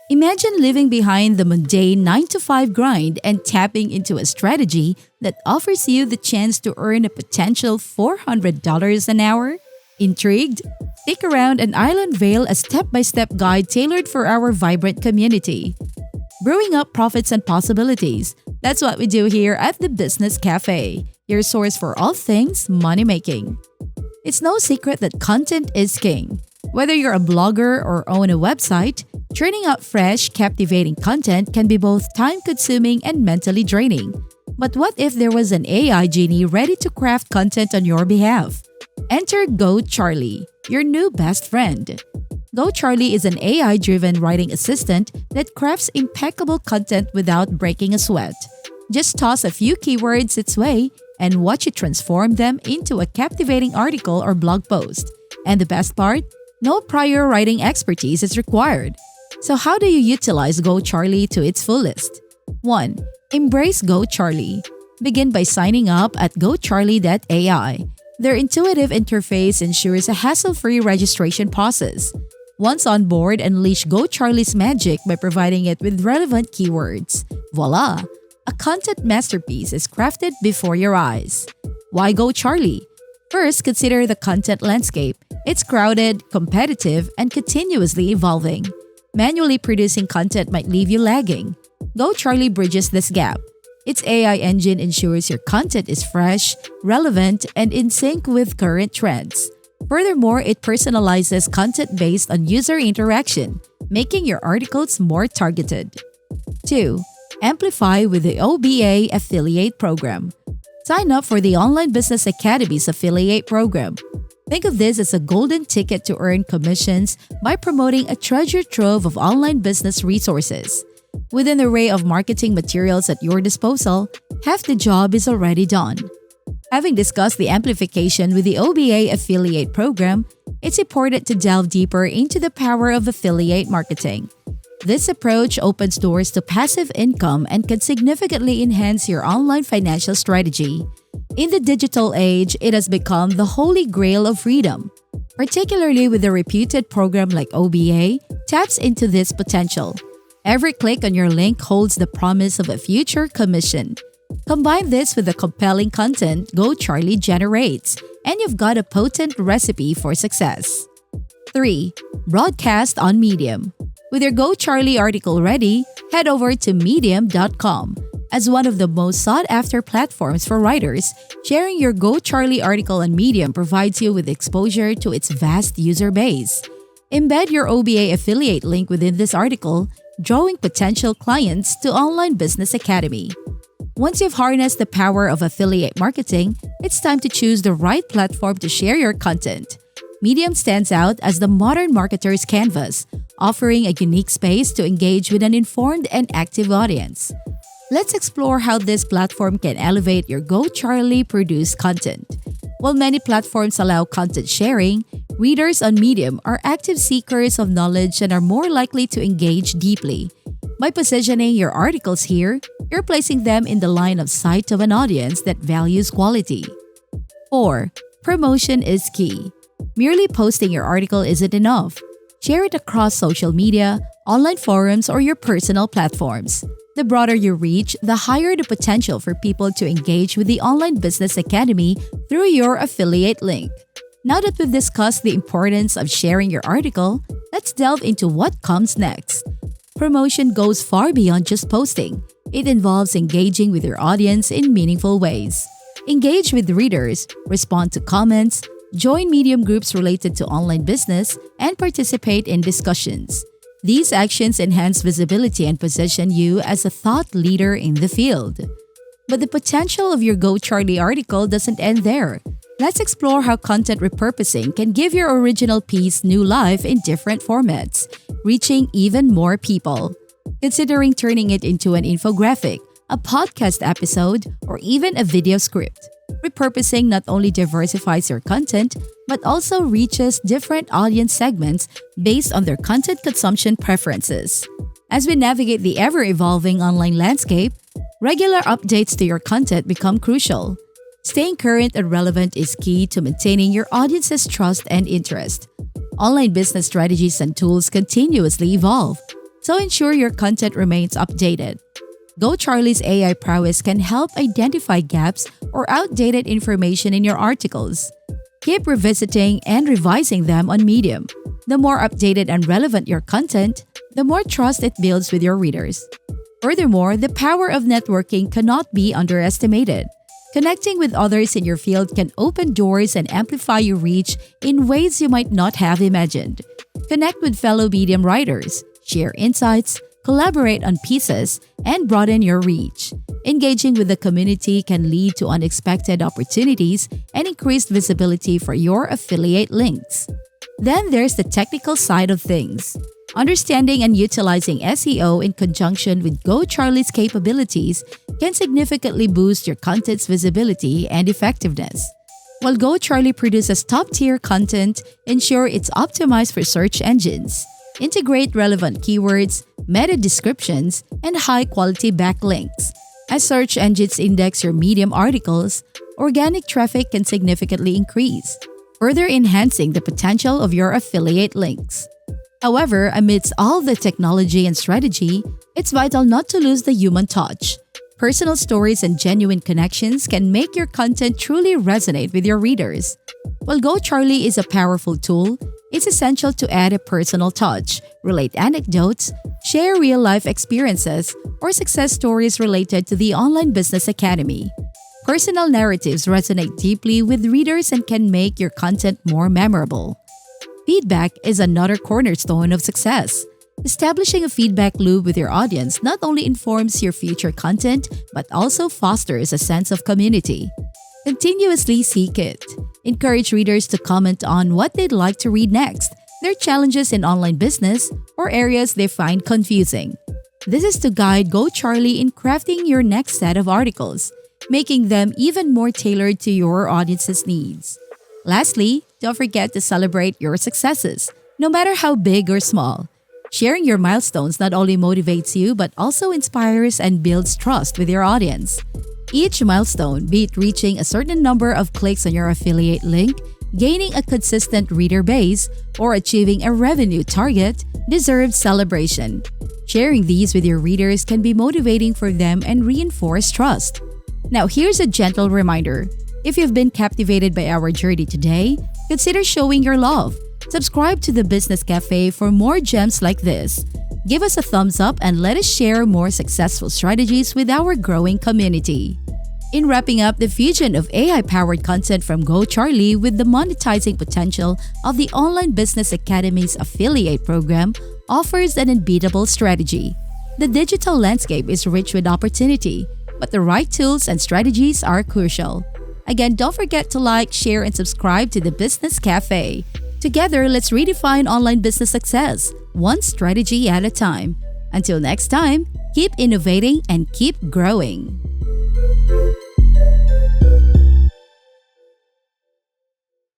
Imagine living behind the mundane 9 to 5 grind and tapping into a strategy that offers you the chance to earn a potential $400 an hour. Intrigued? Stick around and I'll unveil a step by step guide tailored for our vibrant community. Brewing up profits and possibilities. That's what we do here at the Business Cafe, your source for all things money making. It's no secret that content is king. Whether you're a blogger or own a website, churning out fresh, captivating content can be both time consuming and mentally draining. But what if there was an AI genie ready to craft content on your behalf? Enter GoCharlie, your new best friend. GoCharlie is an AI driven writing assistant that crafts impeccable content without breaking a sweat. Just toss a few keywords its way and watch it transform them into a captivating article or blog post. And the best part? No prior writing expertise is required. So how do you utilize GoCharlie to its fullest? 1. Embrace GoCharlie. Begin by signing up at gocharlie.ai. Their intuitive interface ensures a hassle-free registration process. Once on board, unleash GoCharlie's magic by providing it with relevant keywords. Voila! A content masterpiece is crafted before your eyes. Why GoCharlie? First, consider the content landscape. It's crowded, competitive, and continuously evolving. Manually producing content might leave you lagging. GoCharlie bridges this gap. Its AI engine ensures your content is fresh, relevant, and in sync with current trends. Furthermore, it personalizes content based on user interaction, making your articles more targeted. 2. Amplify with the OBA Affiliate Program. Sign up for the Online Business Academy's affiliate program. Think of this as a golden ticket to earn commissions by promoting a treasure trove of online business resources. With an array of marketing materials at your disposal, half the job is already done. Having discussed the amplification with the OBA affiliate program, it's important to delve deeper into the power of affiliate marketing. This approach opens doors to passive income and can significantly enhance your online financial strategy. In the digital age, it has become the holy grail of freedom. Particularly with a reputed program like OBA, taps into this potential. Every click on your link holds the promise of a future commission. Combine this with the compelling content GoCharlie generates, and you've got a potent recipe for success. 3. Broadcast on Medium. With your GoCharlie article ready, head over to medium.com. As one of the most sought-after platforms for writers, sharing your GoCharlie article on Medium provides you with exposure to its vast user base. Embed your OBA affiliate link within this article, drawing potential clients to Online Business Academy. Once you've harnessed the power of affiliate marketing, it's time to choose the right platform to share your content. Medium stands out as the modern marketer's canvas, offering a unique space to engage with an informed and active audience. Let's explore how this platform can elevate your GoCharlie produced content. While many platforms allow content sharing, readers on Medium are active seekers of knowledge and are more likely to engage deeply. By positioning your articles here, you're placing them in the line of sight of an audience that values quality. 4. Promotion is key. Merely posting your article isn't enough. Share it across social media, online forums, or your personal platforms. The broader your reach, the higher the potential for people to engage with the Online Business Academy through your affiliate link. Now that we've discussed the importance of sharing your article, let's delve into what comes next. Promotion goes far beyond just posting. It involves engaging with your audience in meaningful ways. Engage with readers, respond to comments, join Medium groups related to online business, and participate in discussions. These actions enhance visibility and position you as a thought leader in the field. But the potential of your GoCharlie article doesn't end there. Let's explore how content repurposing can give your original piece new life in different formats, reaching even more people. Considering turning it into an infographic, a podcast episode, or even a video script. Repurposing not only diversifies your content, but also reaches different audience segments based on their content consumption preferences. As we navigate the ever-evolving online landscape, regular updates to your content become crucial. Staying current and relevant is key to maintaining your audience's trust and interest. Online business strategies and tools continuously evolve. so ensure your content remains updated. GoCharlie's AI prowess can help identify gaps or outdated information in your articles. Keep revisiting and revising them on Medium. The more updated and relevant your content, the more trust it builds with your readers. Furthermore, the power of networking cannot be underestimated. Connecting with others in your field can open doors and amplify your reach in ways you might not have imagined. Connect with fellow Medium writers, share insights, collaborate on pieces, and broaden your reach. Engaging with the community can lead to unexpected opportunities and increased visibility for your affiliate links. Then there's the technical side of things. Understanding and utilizing SEO in conjunction with GoCharlie's capabilities can significantly boost your content's visibility and effectiveness. While GoCharlie produces top-tier content, ensure it's optimized for search engines. Integrate relevant keywords, meta descriptions, and high-quality backlinks. As search engines index your Medium articles, organic traffic can significantly increase, further enhancing the potential of your affiliate links. However, amidst all the technology and strategy, it's vital not to lose the human touch. Personal stories and genuine connections can make your content truly resonate with your readers. While GoCharlie is a powerful tool, it's essential to add a personal touch, relate anecdotes, share real-life experiences, or success stories related to the Online Business Academy. Personal narratives resonate deeply with readers and can make your content more memorable. Feedback is another cornerstone of success. Establishing a feedback loop with your audience not only informs your future content, but also fosters a sense of community. Continuously seek it. Encourage readers to comment on what they'd like to read next, their challenges in online business, or areas they find confusing. This is to guide GoCharlie in crafting your next set of articles, making them even more tailored to your audience's needs. Lastly, don't forget to celebrate your successes, no matter how big or small. Sharing your milestones not only motivates you but also inspires and builds trust with your audience. Each milestone, be it reaching a certain number of clicks on your affiliate link, gaining a consistent reader base, or achieving a revenue target, deserves celebration. Sharing these with your readers can be motivating for them and reinforce trust. Now, here's a gentle reminder. If you've been captivated by our journey today, consider showing your love. Subscribe to the Business Cafe for more gems like this. Give us a thumbs up and let us share more successful strategies with our growing community. In wrapping up, the fusion of AI-powered content from GoCharlie with the monetizing potential of the Online Business Academy's affiliate program offers an unbeatable strategy. The digital landscape is rich with opportunity, but the right tools and strategies are crucial. Again, don't forget to like, share, and subscribe to the Business Cafe. Together, let's redefine online business success, one strategy at a time. Until next time, keep innovating and keep growing.